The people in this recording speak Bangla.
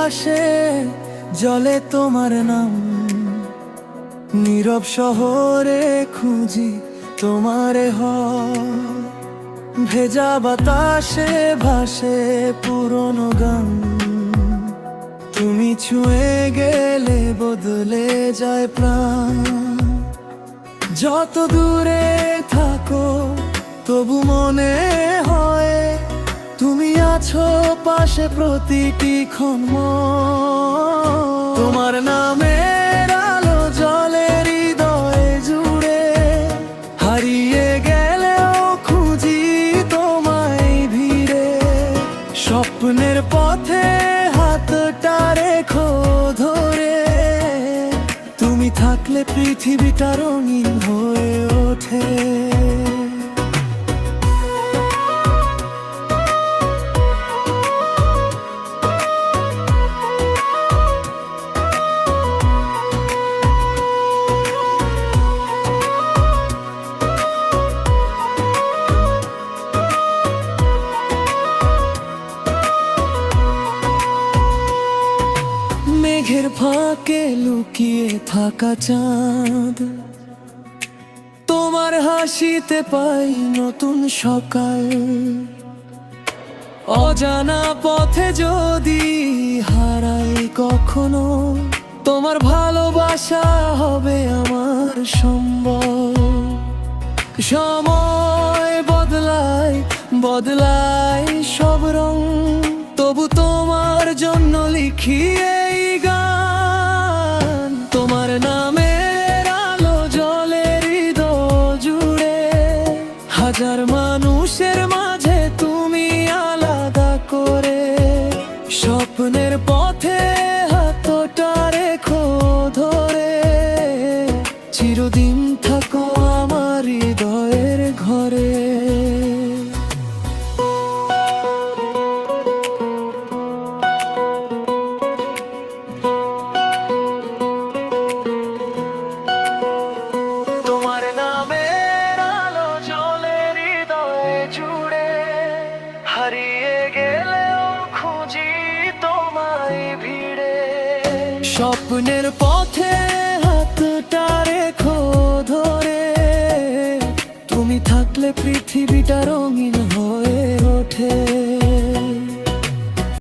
আকাশে জলে তোমার নাম, নীরব শহরে খুঁজি তোমারে ভেজা বাতাসে ভাসে পুরনো গান। তুমি ছুঁয়ে গেলে বদলে যায় প্রাণ। যত দূরে থাকো তবু মনে হয় তুমি আছো পাশে প্রতিটি ক্ষণ। তোমার নামের আলো জলে হৃদয়ে জুড়ে, হারিয়ে গেলেও খুঁজি তোমায় ভিড়ে। স্বপ্নের পথে হাতটা রেখো ধরে, তুমি থাকলে পৃথিবীটা রঙিন হয়ে ওঠে। মেঘের ফাঁকে লুকিয়ে থাকা চাঁদ, তোমার হাসিতে পাই নতুন সকাল। অজানা পথে যদি হারাই কখনো, তোমার ভালোবাসা হবে আমার সম্বল। সময় বদলায় বদলায় সব রং, তবু তোমার জন্য লিখি এই গান। তোমার নামের আলো জলে হৃদয় জুড়ে, হাজার মানুষের মাঝে তুমি আলাদা করে। স্বপ্নের পথে হাতটা রেখো ধরে, চিরদিন থাকো আমার হৃদয়ের ঘরে। তোমার নামের আলো জলে হৃদয়ে জুড়ে, হারিয়ে গেলেও খুঁজি তোমায় ভিড়ে। স্বপ্নের পথে হাতটা রেখো ধরে, তুমি থাকলে পৃথিবীটা রঙিন হয়ে ওঠে।